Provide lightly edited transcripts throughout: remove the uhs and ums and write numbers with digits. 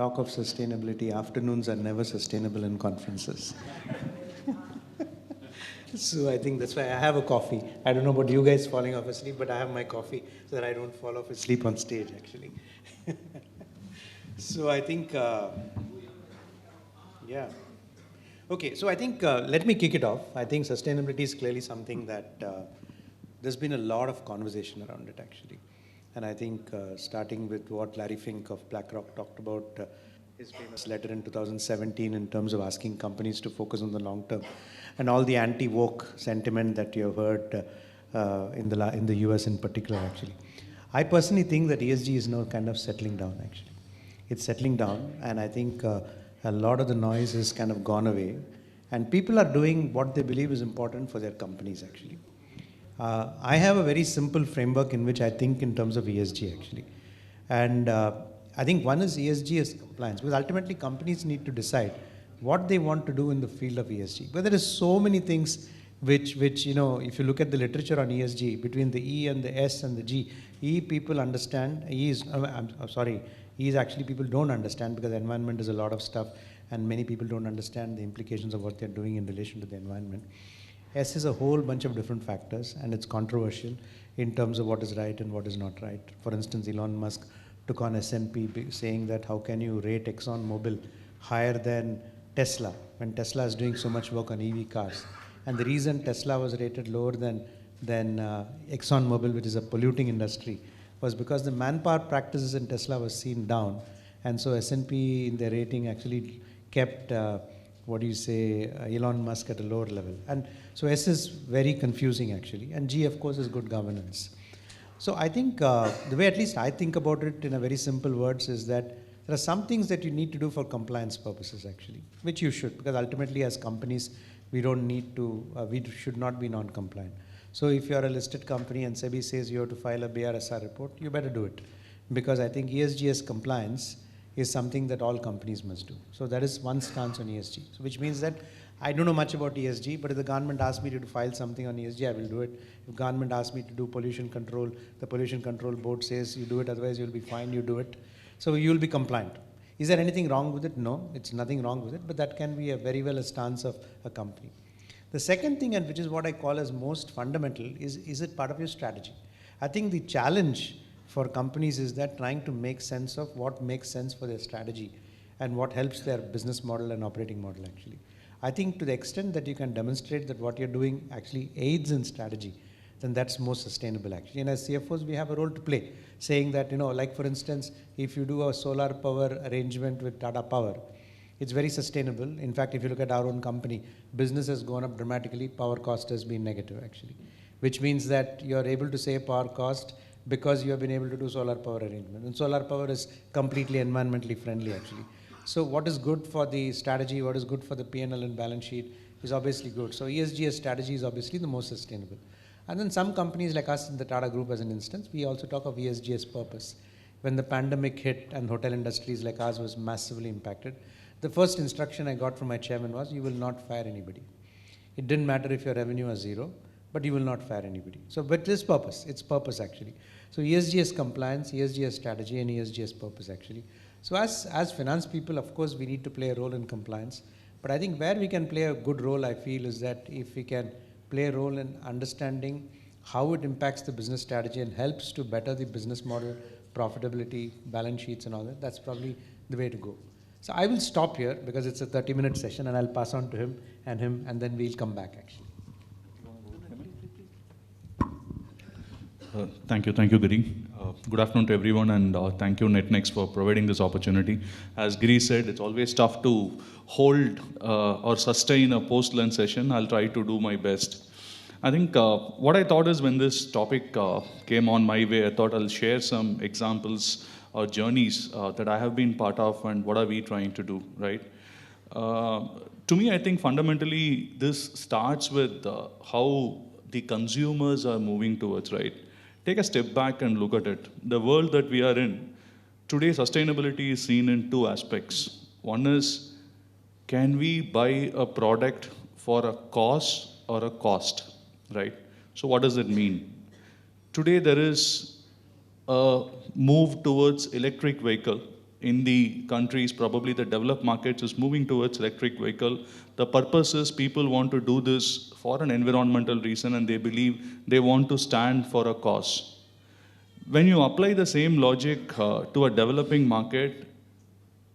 talk of sustainability, afternoons are never sustainable in conferences. So I think that's why I have a coffee. I don't know about you guys falling off asleep, but I have my coffee so that I don't fall off asleep on stage, actually. So I think, yeah. Okay, so I think, let me kick it off. I think sustainability is clearly something that there's been a lot of conversation around it, actually. And I think starting with what Larry Fink of BlackRock talked about, his famous letter in 2017 in terms of asking companies to focus on the long term, and all the anti-woke sentiment that you have heard in the US in particular, actually. I personally think that ESG is now kind of settling down, actually. It's settling down, and I think a lot of the noise has kind of gone away, and people are doing what they believe is important for their companies, actually. I have a very simple framework in which I think in terms of ESG, actually. And I think one is ESG as compliance, because ultimately companies need to decide what they want to do in the field of ESG. But there is so many things which you know, if you look at the literature on ESG, between the E and the S and the G, E people understand, E is, I'm sorry, E is actually people don't understand, because the environment is a lot of stuff and many people don't understand the implications of what they're doing in relation to the environment. S is a whole bunch of different factors, and it's controversial in terms of what is right and what is not right. For instance, Elon Musk took on S&P saying that how can you rate ExxonMobil higher than Tesla when Tesla is doing so much work on EV cars. And the reason Tesla was rated lower than ExxonMobil, which is a polluting industry, was because the manpower practices in Tesla was seen down. And so S&P in their rating actually kept Elon Musk at a lower level. And so S is very confusing, actually. And G, of course, is good governance. So I think the way at least I think about it in a very simple words is that there are some things that you need to do for compliance purposes, actually, which you should, because ultimately as companies, we don't need to, we should not be non-compliant. So if you're a listed company and SEBI says you have to file a BRSR report, you better do it. Because I think ESG as compliance is something that all companies must do. So that is one stance on ESG. So which means that I don't know much about ESG, but if the government asks me to file something on ESG, I will do it. If government asks me to do pollution control, the pollution control board says you do it, otherwise you'll be fined, you do it. So you'll be compliant. Is there anything wrong with it? No, it's nothing wrong with it, but that can be a very well a stance of a company. The second thing, and which is what I call as most fundamental, is it part of your strategy? I think the challenge for companies is that trying to make sense of what makes sense for their strategy and what helps their business model and operating model, actually. I think to the extent that you can demonstrate that what you're doing actually aids in strategy, then that's more sustainable, actually. And as CFOs, we have a role to play, saying that, you know, like for instance, if you do a solar power arrangement with Tata Power, it's very sustainable. In fact, if you look at our own company, business has gone up dramatically, power cost has been negative, actually, which means that you're able to save power cost because you have been able to do solar power arrangement. And solar power is completely environmentally friendly, actually. So what is good for the strategy, what is good for the P&L and balance sheet is obviously good. So ESG as strategy is obviously the most sustainable. And then some companies like us in the Tata Group, as an instance, we also talk of ESG as purpose. When the pandemic hit and hotel industries like ours was massively impacted, the first instruction I got from my chairman was, you will not fire anybody. It didn't matter if your revenue was zero, but you will not fire anybody. So, but this purpose, it's purpose, actually. So ESG is compliance, ESG is strategy, and ESG is purpose, actually. So as finance people, of course, we need to play a role in compliance. But I think where we can play a good role, I feel, is that if we can play a role in understanding how it impacts the business strategy and helps to better the business model, profitability, balance sheets and all that, that's probably the way to go. So I will stop here because it's a 30-minute session, and I'll pass on to him, and then we'll come back, actually. Thank you, Giri. Good afternoon to everyone, and thank you, NetNext, for providing this opportunity. As Giri said, it's always tough to hold or sustain a post-lunch session. I'll try to do my best. I think what I thought is when this topic came on my way, I thought I'll share some examples or journeys that I have been part of and what are we trying to do, right? To me, I think fundamentally this starts with how the consumers are moving towards, right? Take a step back and look at it. The world that we are in, today sustainability is seen in two aspects. One is, can we buy a product for a cause or a cost, right? So what does it mean? Today there is a move towards electric vehicle, in the countries, probably the developed markets, is moving towards electric vehicle. The purpose is people want to do this for an environmental reason, and they believe they want to stand for a cause. When you apply the same logic to a developing market,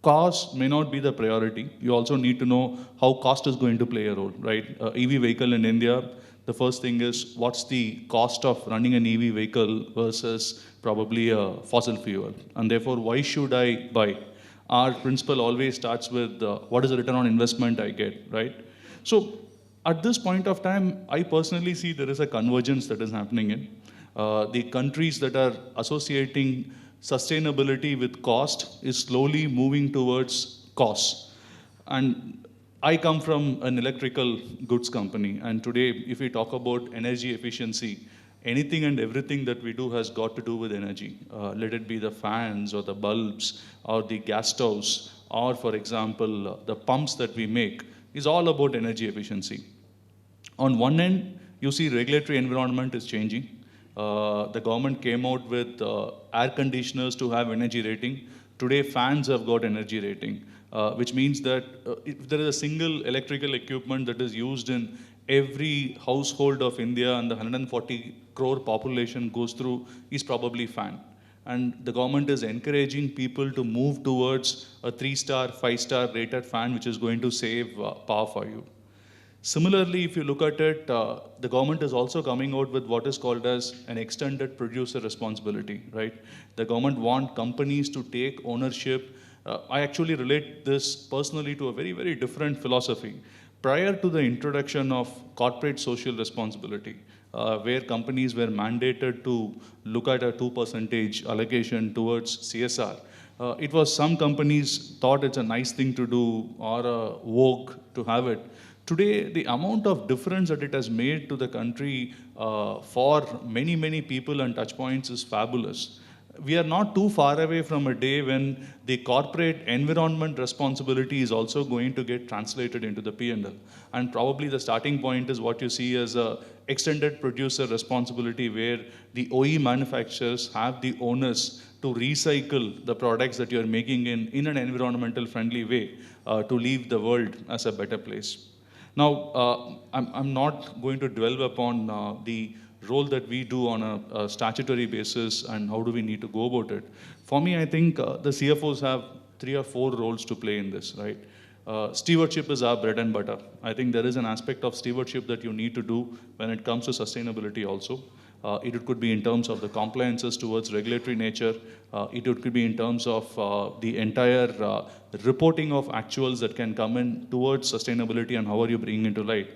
cost may not be the priority. You also need to know how cost is going to play a role, right? EV vehicle in India, the first thing is what's the cost of running an EV vehicle versus probably a fossil fuel, and therefore why should I buy? Our principle always starts with what is the return on investment I get, right? So at this point of time, I personally see there is a convergence that is happening in the countries that are associating sustainability with cost is slowly moving towards cost. And I come from an electrical goods company, and today, if we talk about energy efficiency, anything and everything that we do has got to do with energy. Let it be the fans or the bulbs or the gas stoves, or for example, the pumps that we make, is all about energy efficiency. On one end, you see regulatory environment is changing. The government came out with air conditioners to have energy rating. Today, fans have got energy rating, which means that if there is a single electrical equipment that is used in every household of India and the 140 crore population goes through, is probably fan. And the government is encouraging people to move towards a 3-star, 5-star rated fan, which is going to save power for you. Similarly, if you look at it, the government is also coming out with what is called as an extended producer responsibility, right? The government wants companies to take ownership. I actually relate this personally to a very, very different philosophy. Prior to the introduction of corporate social responsibility, where companies were mandated to look at a 2% allocation towards CSR, it was some companies thought it's a nice thing to do or a vogue to have it. Today, the amount of difference that it has made to the country for many, many people and touch points is fabulous. We are not too far away from a day when the corporate environment responsibility is also going to get translated into the P&L. And probably the starting point is what you see as a extended producer responsibility, where the OE manufacturers have the onus to recycle the products that you're making in an environmental friendly way to leave the world as a better place. Now, I'm not going to dwell upon the role that we do on a statutory basis and how do we need to go about it. For me, I think the CFOs have 3 or 4 roles to play in this, right? Stewardship is our bread and butter. I think there is an aspect of stewardship that you need to do when it comes to sustainability also. It could be in terms of the compliances towards regulatory nature. It could be in terms of the entire reporting of actuals that can come in towards sustainability and how are you bringing into light.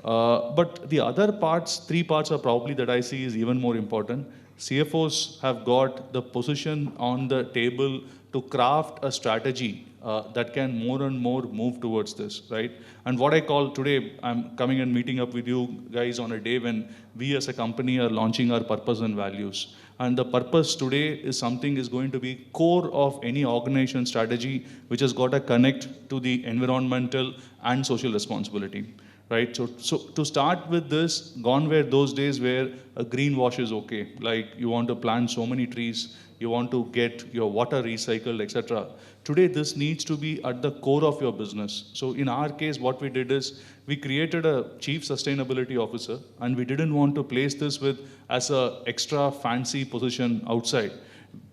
But the other parts, 3 parts are probably that I see is even more important. CFOs have got the position on the table to craft a strategy that can more and more move towards this, right? And what I call today, I'm coming and meeting up with you guys on a day when we as a company are launching our purpose and values. And the purpose today is something is going to be core of any organization strategy, which has got to connect to the environmental and social responsibility. Right, so to start with this, gone were those days where a green wash is okay. Like you want to plant so many trees, you want to get your water recycled, etc. Today, this needs to be at the core of your business. So in our case, what we did is we created a chief sustainability officer, and we didn't want to place this with as a extra fancy position outside.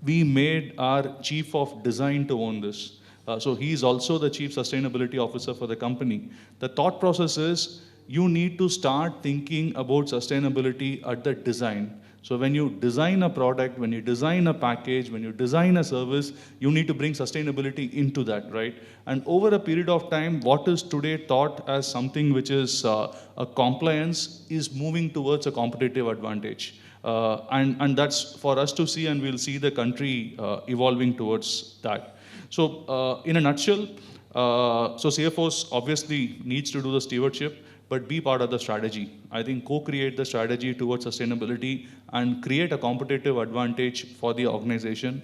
We made our chief of design to own this. So he is also the chief sustainability officer for the company. The thought process is you need to start thinking about sustainability at the design. So when you design a product, when you design a package, when you design a service, you need to bring sustainability into that, right? And over a period of time, what is today thought as something which is a compliance is moving towards a competitive advantage. And that's for us to see, and we'll see the country evolving towards that. So in a nutshell, so CFOs obviously needs to do the stewardship, but be part of the strategy. I think co-create the strategy towards sustainability and create a competitive advantage for the organization.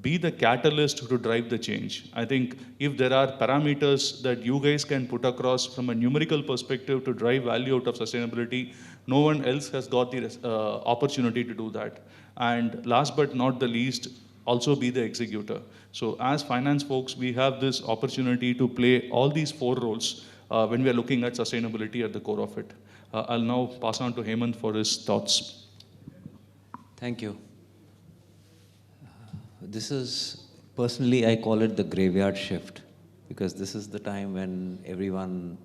Be the catalyst to drive the change. I think if there are parameters that you guys can put across from a numerical perspective to drive value out of sustainability, no one else has got the opportunity to do that. And last but not the least, also be the executor. So as finance folks, we have this opportunity to play all these four roles when we are looking at sustainability at the core of it. I'll now pass on to Hemant for his thoughts. Thank you. This is, personally, I call it the graveyard shift, because this is the time when everyone,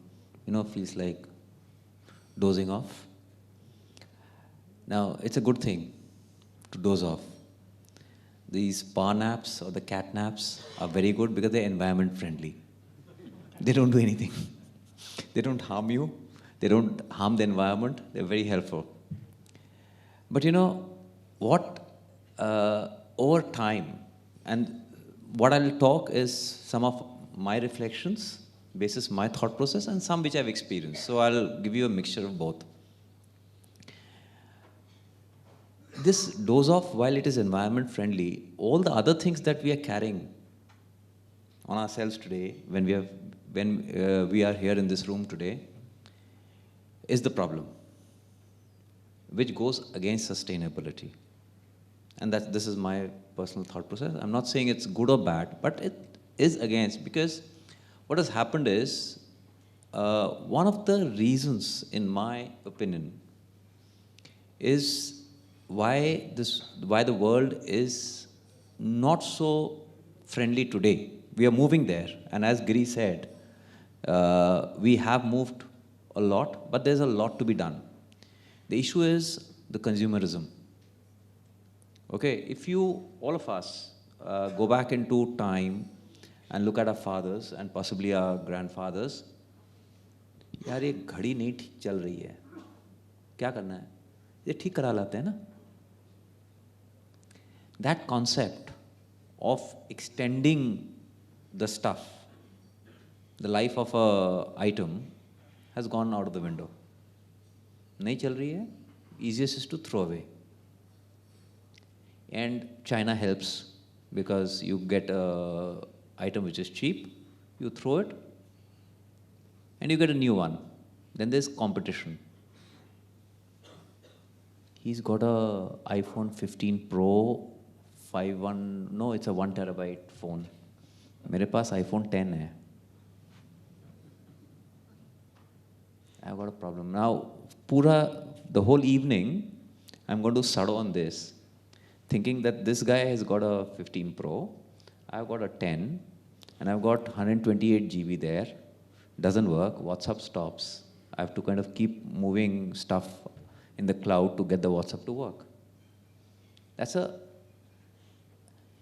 feels like dozing off. Now, it's a good thing to doze off. These power naps or the cat naps are very good because they're environment friendly. They don't do anything. They don't harm you. They don't harm the environment. They're very helpful. But what, over time, and what I'll talk is some of my reflections, basis my thought process, and some which I've experienced. So I'll give you a mixture of both. This doze off, while it is environment friendly, all the other things that we are carrying on ourselves today, when we are here in this room today, is the problem, which goes against sustainability. And this is my personal thought process. I'm not saying it's good or bad, but it is against, because what has happened is, one of the reasons, in my opinion, is why the world is not so friendly today. We are moving there, and as Giri said, we have moved a lot, but there's a lot to be done. The issue is the consumerism. Okay, if all of us, go back into time and look at our fathers and possibly our grandfathers, यार ये घड़ी नहीं ठीक चल रही है, क्या करना है? ये ठीक करा लाते हैं ना? That concept of extending the stuff, the life of a item, has gone out of the window. नहीं चल रही है, easiest is to throw away. And China helps, because you get an item which is cheap, you throw it, and you get a new one. Then there's competition. He's got a iPhone 15 Pro, it's a 1 terabyte phone. मेरे पास iPhone 10 है. I've got a problem. Now, the whole evening, I'm going to settle on this, thinking that this guy has got a 15 Pro, I've got a 10, and I've got 128 GB there. Doesn't work, WhatsApp stops. I have to kind of keep moving stuff in the cloud to get the WhatsApp to work.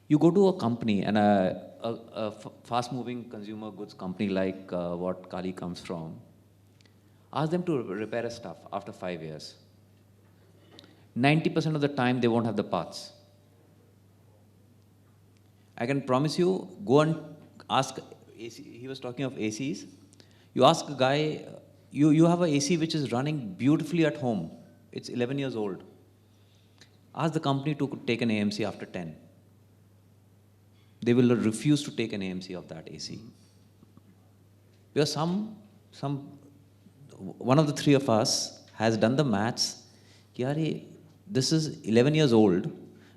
You go to a company, and a fast-moving consumer goods company like what Kali comes from, ask them to repair a stuff after 5 years. 90% of the time, they won't have the parts. I can promise you, go and ask, he was talking of ACs. You ask a guy, you have an AC which is running beautifully at home. It's 11 years old. Ask the company to take an AMC after 10. They will refuse to take an AMC of that AC. Because one of the three of us has done the maths. This is 11 years old,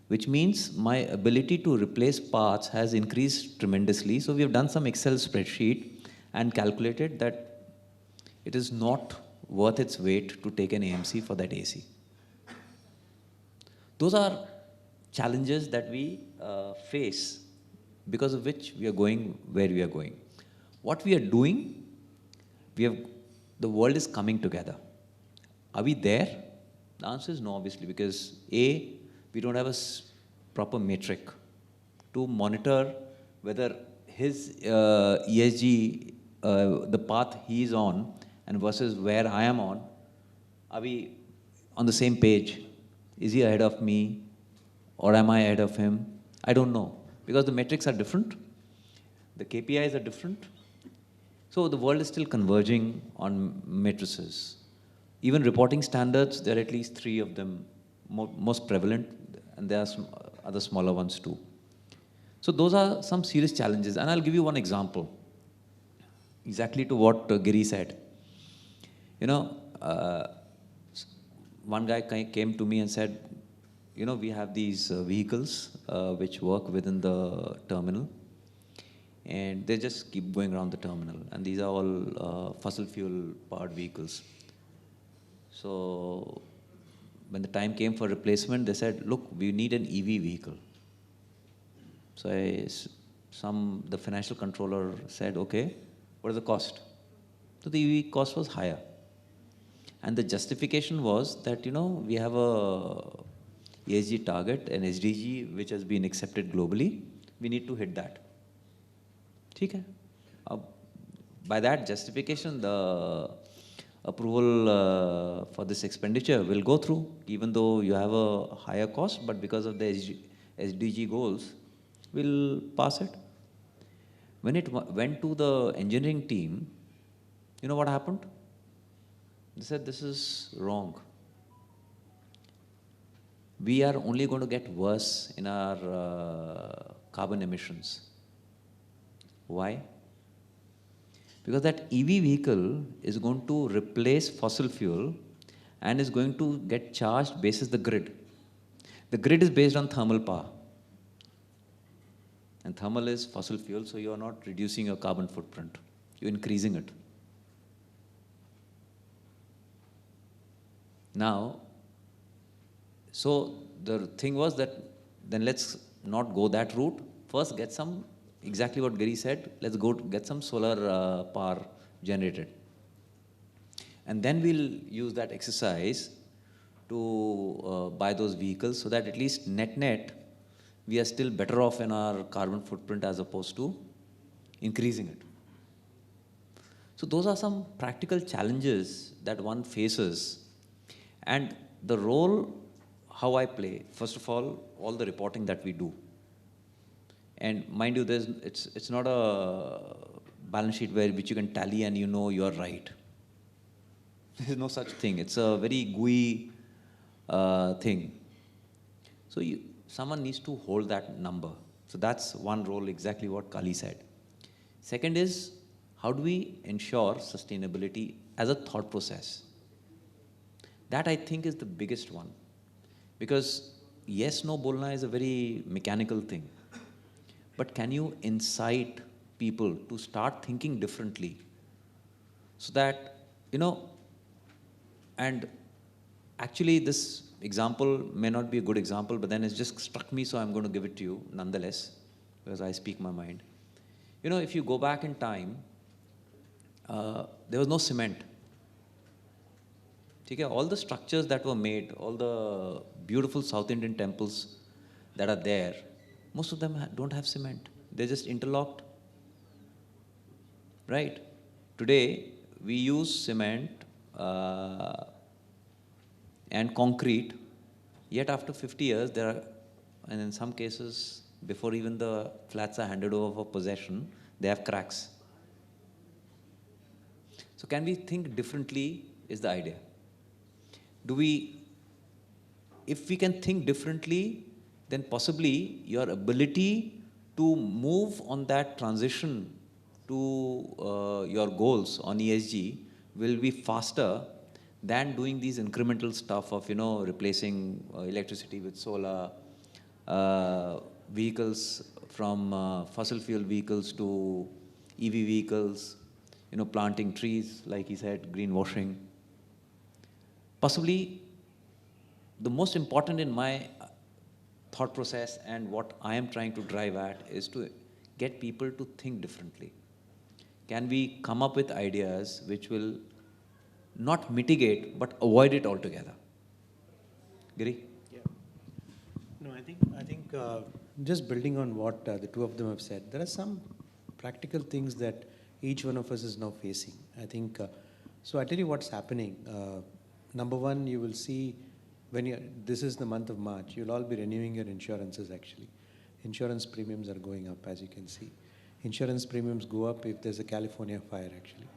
which means my ability to replace parts has increased tremendously. So we have done some Excel spreadsheet and calculated that it is not worth its weight to take an AMC for that AC. Those are challenges that we face, because of which we are going where we are going. What we are doing, the world is coming together. Are we there? The answer is no, obviously, because A, we don't have a proper metric to monitor whether his ESG, the path he is on, and versus where I am on, are we on the same page? Is he ahead of me, or am I ahead of him? I don't know, because the metrics are different, the KPIs are different. So the world is still converging on matrices. Even reporting standards, there are at least 3 of them most prevalent, and there are some other smaller ones too. So those are some serious challenges, and I'll give you one example, exactly to what Giri said. One guy came to me and said, we have these vehicles which work within the terminal, and they just keep going around the terminal. And these are all fossil fuel powered vehicles. So when the time came for replacement, they said, look, we need an EV vehicle. So the financial controller said, okay, what is the cost? So the EV cost was higher. And the justification was that, we have a ESG target, an SDG, which has been accepted globally. We need to hit that. ठीक है? By that justification, the approval for this expenditure will go through, even though you have a higher cost, but because of the SDG goals, we'll pass it. When it went to the engineering team, you know what happened? They said, this is wrong. We are only going to get worse in our carbon emissions. Why? Because that EV vehicle is going to replace fossil fuel and is going to get charged basis the grid. The grid is based on thermal power. And thermal is fossil fuel, so you are not reducing your carbon footprint. You're increasing it. Now, so the thing was that then let's not go that route. First get some, exactly what Giri said, let's go get some solar power generated. And then we'll use that exercise to buy those vehicles so that at least net, we are still better off in our carbon footprint as opposed to increasing it. So those are some practical challenges that one faces. And the role, how I play, first of all the reporting that we do. And mind you, it's not a balance sheet which you can tally and you are right. There is no such thing. It's a very gooey thing. So someone needs to hold that number. So that's one role, exactly what Kali said. Second is, how do we ensure sustainability as a thought process? That I think is the biggest one. Because yes, no bolna is a very mechanical thing. But can you incite people to start thinking differently? So that, and actually this example may not be a good example, but then it's just struck me, so I'm going to give it to you nonetheless, because I speak my mind. If you go back in time, there was no cement. All the structures that were made, all the beautiful South Indian temples that are there, most of them don't have cement. They're just interlocked. Right? Today, we use cement and concrete, yet after 50 years, and in some cases, before even the flats are handed over for possession, they have cracks. So can we think differently is the idea. If we can think differently, then possibly your ability to move on that transition to your goals on ESG will be faster than doing these incremental stuff of, replacing electricity with solar, vehicles from fossil fuel vehicles to EV vehicles, planting trees, like he said, greenwashing. Possibly the most important in my thought process and what I am trying to drive at is to get people to think differently. Can we come up with ideas which will not mitigate but avoid it altogether? Giri? Yeah. No, I think just building on what the two of them have said, there are some practical things that each one of us is now facing. I think, so I tell you what's happening. Number one, you will see this is the month of March, you'll all be renewing your insurances actually. Insurance premiums are going up, as you can see. Insurance premiums go up if there's a California fire actually.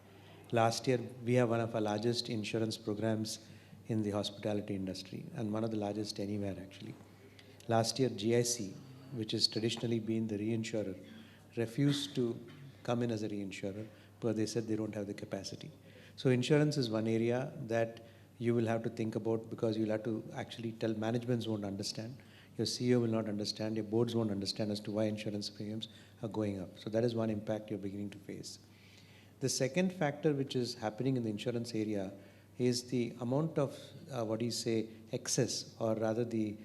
Last year, we have one of our largest insurance programs in the hospitality industry and one of the largest anywhere actually. Last year, GIC, which has traditionally been the reinsurer, refused to come in as a reinsurer because they said they don't have the capacity. So insurance is one area that you will have to think about, because you'll have to actually tell managements won't understand, your CEO will not understand, your boards won't understand as to why insurance premiums are going up. So that is one impact you're beginning to face. The second factor which is happening in the insurance area is the amount of, excess, or rather the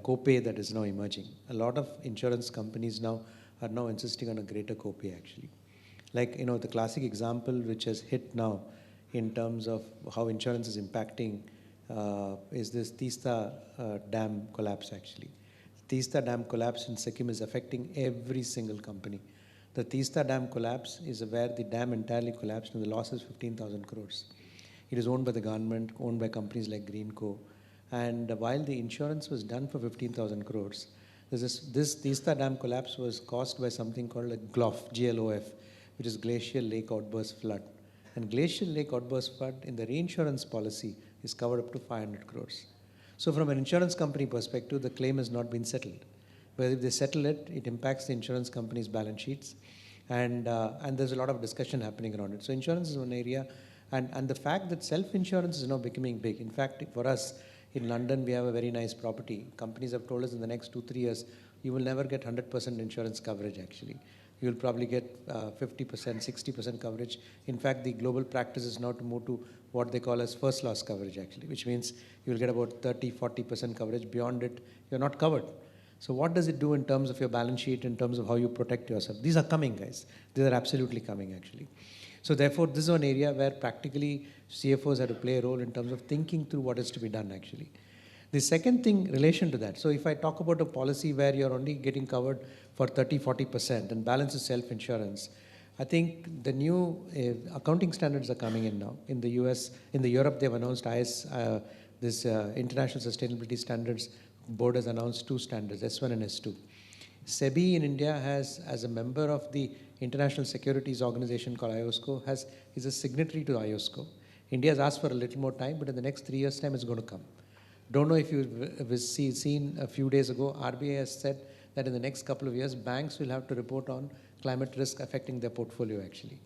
copay that is now emerging. A lot of insurance companies now are now insisting on a greater copay actually. Like, the classic example which has hit now in terms of how insurance is impacting is this Teesta dam collapse actually. Teesta dam collapse in Sikkim is affecting every single company. The Teesta dam collapse is where the dam entirely collapsed and the loss is 15,000 crores. It is owned by the government, owned by companies like Greenco. And while the insurance was done for 15,000 crores, this Teesta dam collapse was caused by something called a GLOF, GLOF, which is Glacial Lake Outburst Flood. And Glacial Lake Outburst Flood in the reinsurance policy is covered up to 500 crores. So from an insurance company perspective, the claim has not been settled. But if they settle it, it impacts the insurance company's balance sheets. And there's a lot of discussion happening around it. So insurance is one area. And the fact that self-insurance is now becoming big. In fact, for us in London, we have a very nice property. Companies have told us in the next 2-3 years, you will never get 100% insurance coverage actually. You will probably get 50%, 60% coverage. In fact, the global practice is now to move to what they call as first loss coverage actually, which means you will get about 30-40% coverage. Beyond it, you're not covered. So what does it do in terms of your balance sheet, in terms of how you protect yourself? These are coming, guys. These are absolutely coming actually. So therefore, this is an area where practically CFOs have to play a role in terms of thinking through what is to be done actually. The second thing in relation to that, so if I talk about a policy where you're only getting covered for 30-40% and balance is self-insurance, I think the new accounting standards are coming in now. In the US, in the Europe, they've announced International Sustainability Standards Board has announced 2 standards, S1 and S2. SEBI in India has, as a member of the International Securities Organization called IOSCO, is a signatory to IOSCO. India has asked for a little more time, but in the next 3 years' time, it's going to come. Don't know if you've seen a few days ago, RBI has said that in the next couple of years, banks will have to report on climate risk affecting their portfolio actually.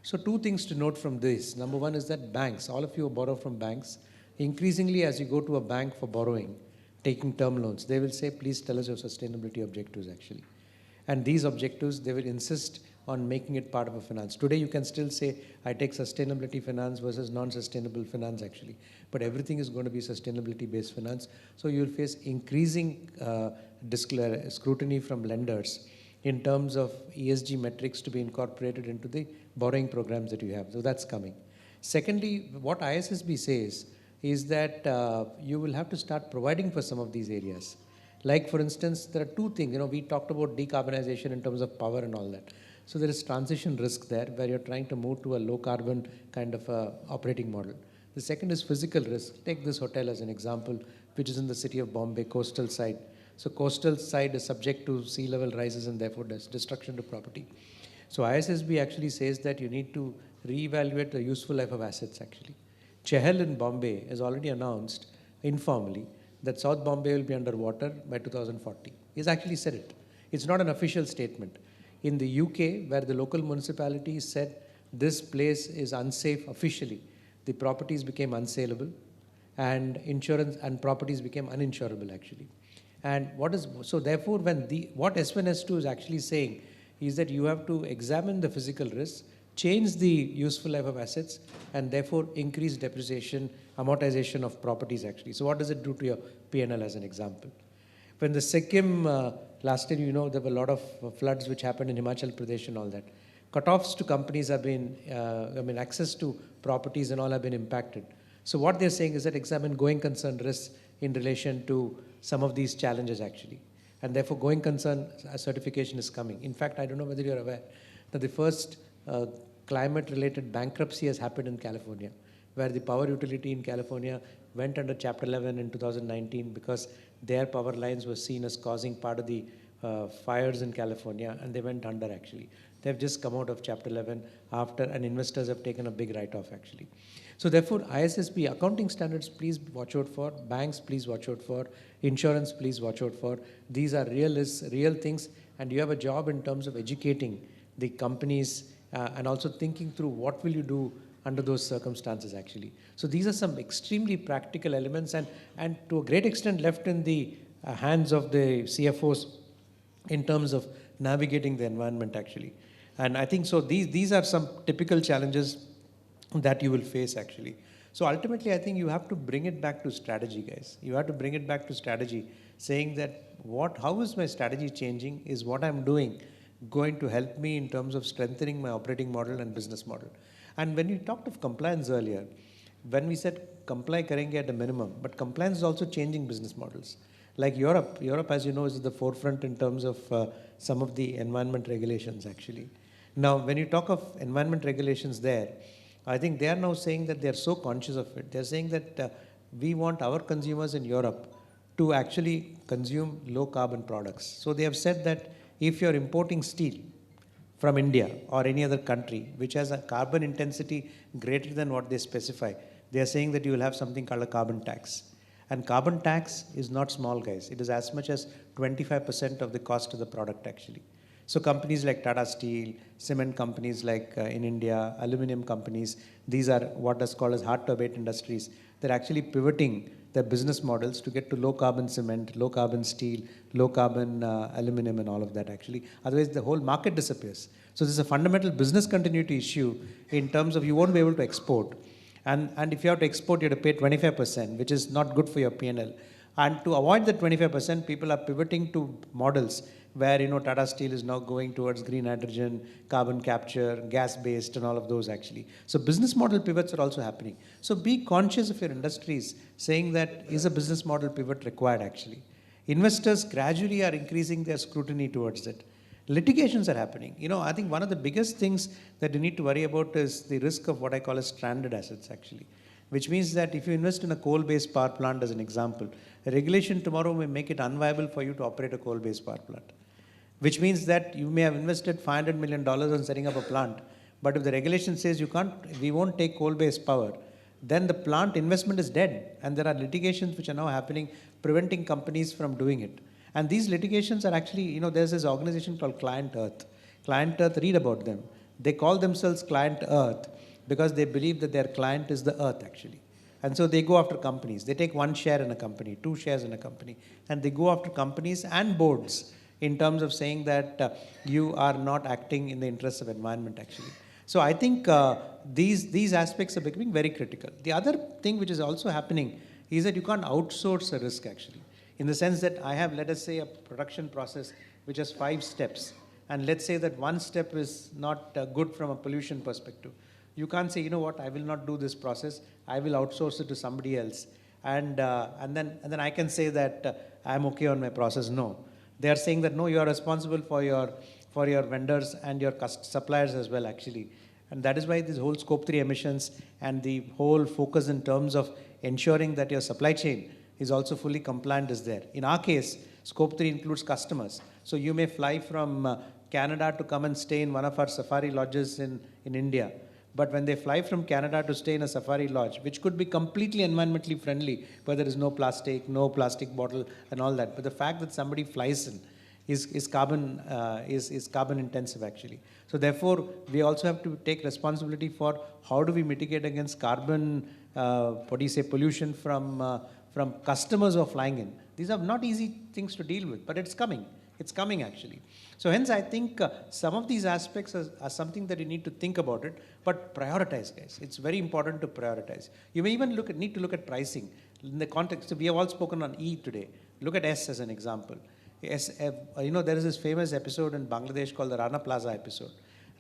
So 2 things to note from this. Number 1 is that banks, all of you borrow from banks, increasingly as you go to a bank for borrowing, taking term loans, they will say, please tell us your sustainability objectives actually. And these objectives, they will insist on making it part of a finance. Today you can still say, I take sustainability finance versus non-sustainable finance actually. But everything is going to be sustainability-based finance. So you'll face increasing scrutiny from lenders in terms of ESG metrics to be incorporated into the borrowing programs that you have. So that's coming. Secondly, what ISSB says is that you will have to start providing for some of these areas. Like for instance, there are 2 things, we talked about decarbonization in terms of power and all that. So there is transition risk there where you're trying to move to a low carbon kind of operating model. The second is physical risk. Take this hotel as an example, which is in the city of Bombay, coastal side. So coastal side is subject to sea level rises and therefore destruction to property. So ISSB actually says that you need to reevaluate the useful life of assets actually. Chehel in Bombay has already announced informally that South Bombay will be underwater by 2040. He's actually said it. It's not an official statement. In the UK, where the local municipality said this place is unsafe officially, the properties became unsaleable and insurance and properties became uninsurable actually. And so therefore what S1, S2 is actually saying is that you have to examine the physical risks, change the useful life of assets, and therefore increase depreciation, amortization of properties actually. So what does it do to your P&L as an example? When the Sikkim, last year, there were a lot of floods which happened in Himachal Pradesh and all that. Cutoffs to companies have been, access to properties and all have been impacted. So what they're saying is that examine going concern risks in relation to some of these challenges actually. And therefore going concern certification is coming. In fact, I don't know whether you're aware that the first climate-related bankruptcy has happened in California, where the power utility in California went under Chapter 11 in 2019 because their power lines were seen as causing part of the fires in California, and they went under actually. They've just come out of Chapter 11 after, and investors have taken a big write-off actually. So therefore, ISSB accounting standards, please watch out for. Banks, please watch out for. Insurance, please watch out for. These are real things, and you have a job in terms of educating the companies and also thinking through what will you do under those circumstances actually. So these are some extremely practical elements and to a great extent left in the hands of the CFOs in terms of navigating the environment actually. And I think so these are some typical challenges that you will face actually. So ultimately I think you have to bring it back to strategy, guys. You have to bring it back to strategy, saying that how is my strategy changing? Is what I'm doing going to help me in terms of strengthening my operating model and business model? And when you talked of compliance earlier, when we said comply karenge at a minimum, but compliance is also changing business models. Like Europe, as you know, is at the forefront in terms of some of the environment regulations actually. Now, when you talk of environment regulations there, I think they are now saying that they are so conscious of it. They're saying that we want our consumers in Europe to actually consume low carbon products. So they have said that if you're importing steel from India or any other country which has a carbon intensity greater than what they specify, they are saying that you will have something called a carbon tax. And carbon tax is not small, guys. It is as much as 25% of the cost of the product actually. So companies like Tata Steel, cement companies like in India, aluminum companies, these are what is called as hard to abate industries. They're actually pivoting their business models to get to low carbon cement, low carbon steel, low carbon aluminum and all of that actually. Otherwise the whole market disappears. So this is a fundamental business continuity issue in terms of you won't be able to export. And if you have to export, you have to pay 25%, which is not good for your P&L. And to avoid the 25%, people are pivoting to models where, Tata Steel is now going towards green hydrogen, carbon capture, gas-based and all of those actually. So business model pivots are also happening. So be conscious of your industries, saying that is a business model pivot required actually. Investors gradually are increasing their scrutiny towards it. Litigations are happening. I think one of the biggest things that you need to worry about is the risk of what I call as stranded assets actually. Which means that if you invest in a coal-based power plant as an example, a regulation tomorrow may make it unviable for you to operate a coal-based power plant. Which means that you may have invested $500 million on setting up a plant, but if the regulation says we won't take coal-based power, then the plant investment is dead. And there are litigations which are now happening, preventing companies from doing it. And these litigations are actually, there's this organization called Client Earth. Client Earth, read about them. They call themselves Client Earth because they believe that their client is the earth actually. And so they go after companies. They take 1 share in a company, 2 shares in a company, and they go after companies and boards in terms of saying that you are not acting in the interests of environment actually. So I think these aspects are becoming very critical. The other thing which is also happening is that you can't outsource a risk actually. In the sense that I have, let us say, a production process which has 5 steps. And let's say that 1 step is not good from a pollution perspective. You can't say, I will not do this process. I will outsource it to somebody else. And then I can say that I'm okay on my process. No. They are saying that, no, you are responsible for your vendors and your suppliers as well, actually. And that is why this whole scope 3 emissions and the whole focus in terms of ensuring that your supply chain is also fully compliant is there. In our case, scope 3 includes customers. So you may fly from Canada to come and stay in one of our safari lodges in India. But when they fly from Canada to stay in a safari lodge, which could be completely environmentally friendly, where there is no plastic bottle and all that. But the fact that somebody flies in is carbon intensive actually. So therefore, we also have to take responsibility for how do we mitigate against carbon, pollution from customers who are flying in. These are not easy things to deal with, but it's coming. It's coming actually. So hence I think some of these aspects are something that you need to think about it, but prioritize, guys. It's very important to prioritize. You may even need to look at pricing. In the context, we have all spoken on E today. Look at S as an example. There is this famous episode in Bangladesh called the Rana Plaza episode.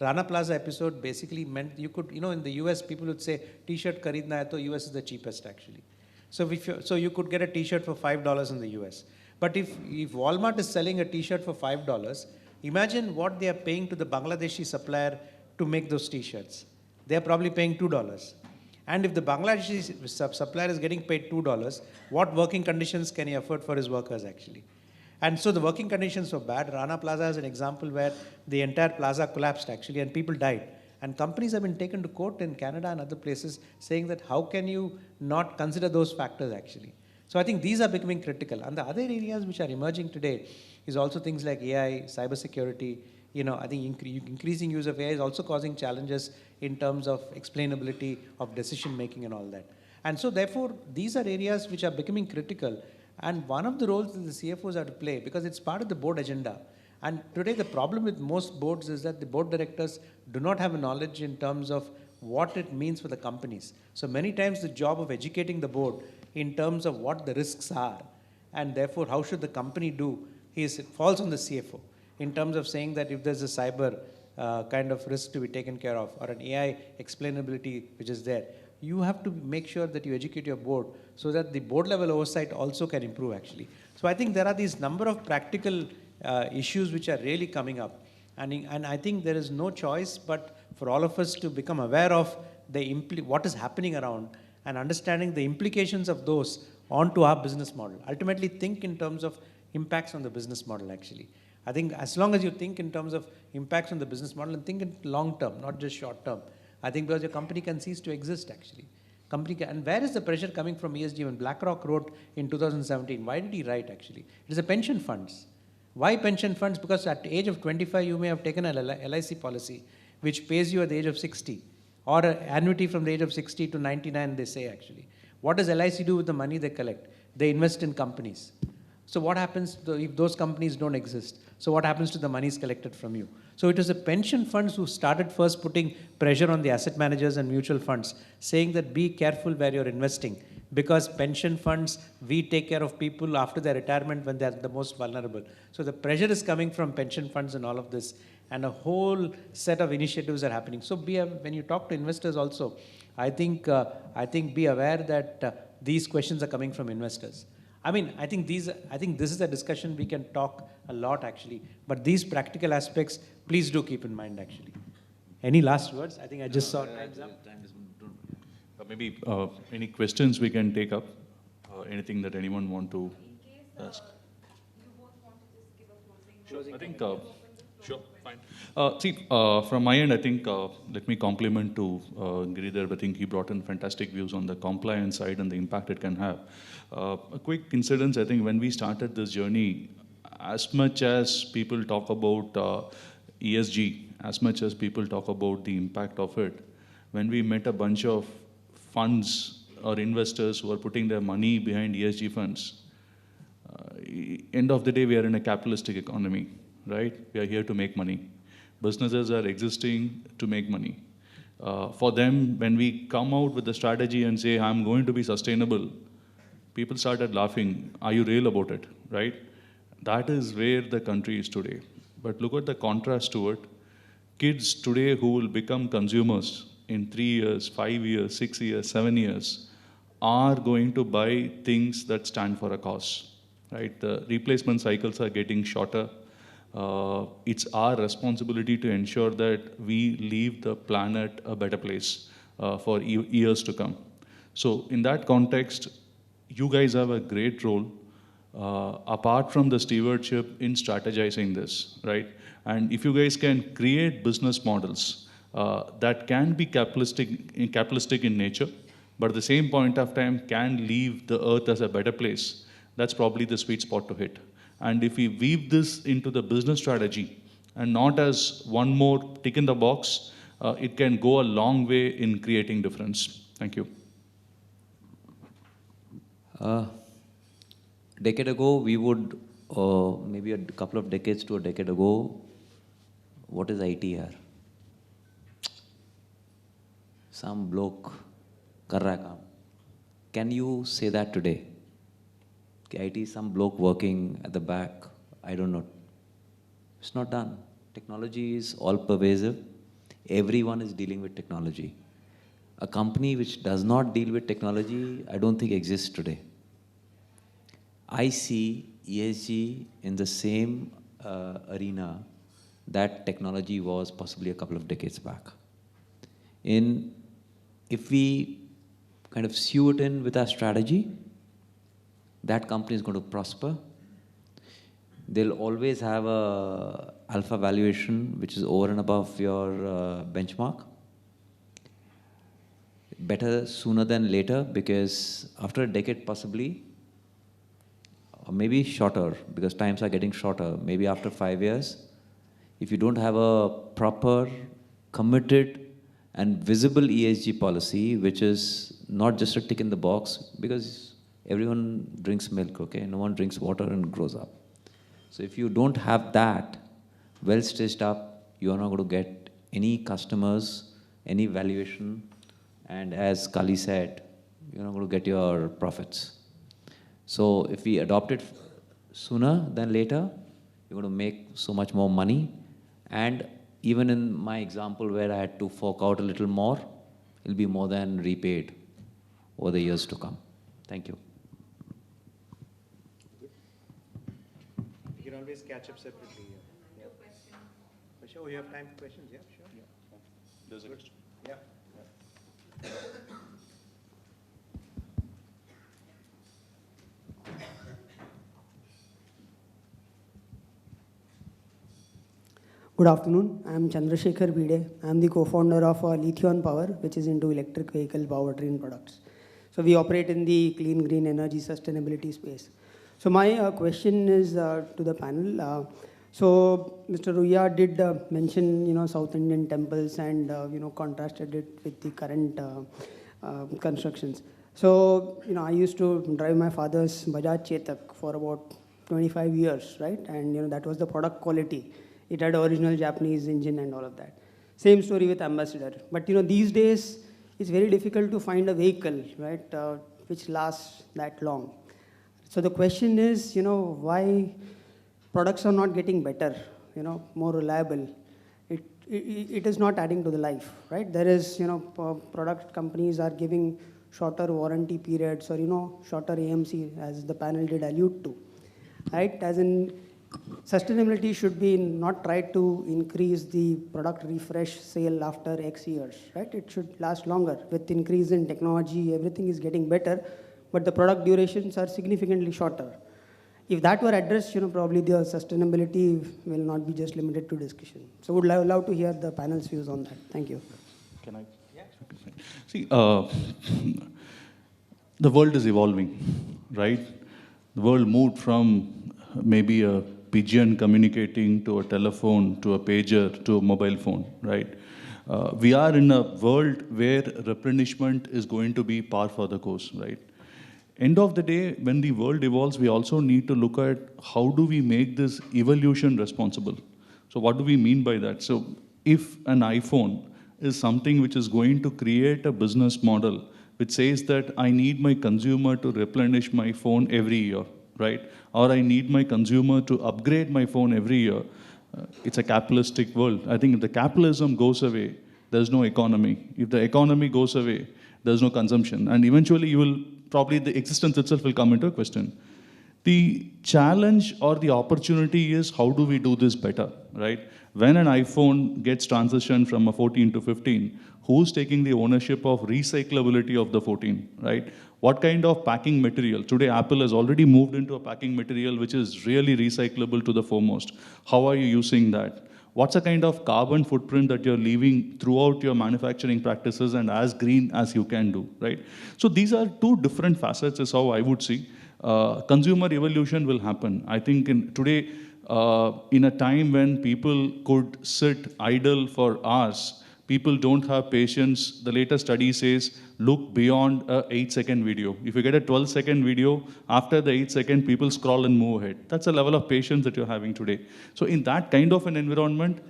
Rana Plaza episode basically meant you could, in the US, people would say, t-shirt karidna hai to US is the cheapest actually. So you could get a t-shirt for $5 in the US. But if Walmart is selling a t-shirt for $5, imagine what they are paying to the Bangladeshi supplier to make those t-shirts. They are probably paying $2. And if the Bangladeshi supplier is getting paid $2, what working conditions can he afford for his workers actually? And so the working conditions were bad. Rana Plaza is an example where the entire plaza collapsed actually and people died. And companies have been taken to court in Canada and other places saying that how can you not consider those factors actually? So I think these are becoming critical. And the other areas which are emerging today is also things like AI, cybersecurity, I think increasing use of AI is also causing challenges in terms of explainability of decision making and all that. And so therefore, these are areas which are becoming critical. And one of the roles that the CFOs have to play, because it's part of the board agenda. And today the problem with most boards is that the board directors do not have a knowledge in terms of what it means for the companies. So many times the job of educating the board in terms of what the risks are, and therefore how should the company do, it falls on the CFO in terms of saying that if there's a cyber kind of risk to be taken care of, or an AI explainability which is there, you have to make sure that you educate your board so that the board level oversight also can improve actually. So I think there are these number of practical issues which are really coming up. And I think there is no choice but for all of us to become aware of what is happening around and understanding the implications of those onto our business model. Ultimately think in terms of impacts on the business model actually. I think as long as you think in terms of impacts on the business model and think in long term, not just short term, I think because your company can cease to exist actually. And where is the pressure coming from ESG? When BlackRock wrote in 2017, why did he write actually? It is a pension funds. Why pension funds? Because at the age of 25, you may have taken an LIC policy, which pays you at the age of 60, or an annuity from the age of 60 to 99, they say actually. What does LIC do with the money they collect? They invest in companies. So what happens if those companies don't exist? So what happens to the monies collected from you? So it was the pension funds who started first putting pressure on the asset managers and mutual funds, saying that be careful where you're investing, because pension funds, we take care of people after their retirement when they're the most vulnerable. So the pressure is coming from pension funds and all of this, and a whole set of initiatives are happening. So when you talk to investors also, I think be aware that these questions are coming from investors. I think this is a discussion we can talk a lot actually, but these practical aspects, please do keep in mind actually. Any last words? I think I just saw time's up. Maybe any questions we can take up? Anything that anyone want to ask? You both want to just give a closing. I think, sure, fine. From my end, I think, let me compliment to Giridhar. I think he brought in fantastic views on the compliance side and the impact it can have. A quick incident, I think when we started this journey, as much as people talk about ESG, as much as people talk about the impact of it, when we met a bunch of funds or investors who are putting their money behind ESG funds, end of the day, we are in a capitalistic economy, right? We are here to make money. Businesses are existing to make money. For them, when we come out with the strategy and say, I'm going to be sustainable, people started laughing. Are you real about it, right? That is where the country is today. But look at the contrast to it. Kids today who will become consumers in 3 years, 5 years, 6 years, 7 years, are going to buy things that stand for a cause, right? The replacement cycles are getting shorter. It's our responsibility to ensure that we leave the planet a better place for years to come. So in that context, you guys have a great role, apart from the stewardship in strategizing this, right? And if you guys can create business models that can be capitalistic in nature, but at the same point of time can leave the earth as a better place, that's probably the sweet spot to hit. And if we weave this into the business strategy and not as one more tick in the box, it can go a long way in creating difference. Thank you. Decade ago, we would, maybe a couple of decades to a decade ago, what is ITR? Some bloke kar raha hai kaam. Can you say that today? IT is some bloke working at the back. I don't know. It's not done. Technology is all pervasive. Everyone is dealing with technology. A company which does not deal with technology, I don't think exists today. I see ESG in the same arena that technology was possibly a couple of decades back. If we kind of sew it in with our strategy, that company is going to prosper. They'll always have a alpha valuation which is over and above your benchmark. Better sooner than later, because after a decade possibly, or maybe shorter, because times are getting shorter, maybe after 5 years, if you don't have a proper, committed, and visible ESG policy, which is not just a tick in the box, because everyone drinks milk, okay? No one drinks water and grows up. So if you don't have that well stitched up, you are not going to get any customers, any valuation, and as Kali said, you're not going to get your profits. So if we adopt it sooner than later, you're going to make so much more money. And even in my example where I had to fork out a little more, it'll be more than repaid over the years to come. Thank you. You can always catch up separately. Yeah. For sure, you have time for questions? Yeah, sure. Yeah. There's a question. Yeah. Good afternoon. I am Chandrasekhar Bide. I am the co-founder of Lithion Power, which is into electric vehicle powertrain products. So we operate in the clean, green energy sustainability space. So my question is to the panel. So Mr. Ruya did mention, South Indian temples and, contrasted it with the current constructions. So, I used to drive my father's Bajaj Chetak for about 25 years, right? And, that was the product quality. It had original Japanese engine and all of that. Same story with Ambassador. But, these days, it's very difficult to find a vehicle, right, which lasts that long. So the question is, why products are not getting better, more reliable. It is not adding to the life, right? There is, product companies are giving shorter warranty periods or, shorter AMC, as the panel did allude to, right? As in, sustainability should be not try to increase the product refresh sale after X years, right? It should last longer. With increase in technology, everything is getting better, but the product durations are significantly shorter. If that were addressed, probably the sustainability will not be just limited to discussion. So would love to hear the panel's views on that. Thank you. Can I? Yeah. See, the world is evolving, right? The world moved from maybe a pigeon communicating to a telephone, to a pager, to a mobile phone, right? We are in a world where replenishment is going to be par for the course, right? End of the day, when the world evolves, we also need to look at how do we make this evolution responsible. So what do we mean by that? So if an iPhone is something which is going to create a business model which says that I need my consumer to replenish my phone every year, right? Or I need my consumer to upgrade my phone every year, it's a capitalistic world. I think if the capitalism goes away, there's no economy. If the economy goes away, there's no consumption. And eventually you will probably the existence itself will come into a question. The challenge or the opportunity is how do we do this better, right? When an iPhone gets transitioned from a 14 to 15, who's taking the ownership of recyclability of the 14, right? What kind of packing material? Today, Apple has already moved into a packing material which is really recyclable to the foremost. How are you using that? What's the kind of carbon footprint that you're leaving throughout your manufacturing practices and as green as you can do, right? So these are two different facets is how I would see. Consumer evolution will happen. I think today, in a time when people could sit idle for hours, people don't have patience. The latest study says, look beyond a 8-second video. If you get a 12-second video, after the 8-second, people scroll and move ahead. That's the level of patience that you're having today. So in that kind of an environment,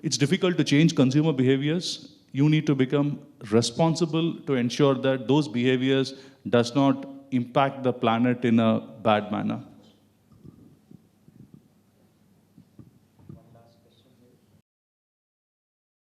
it's difficult to change consumer behaviors. You need to become responsible to ensure that those behaviors does not impact the planet in a bad manner.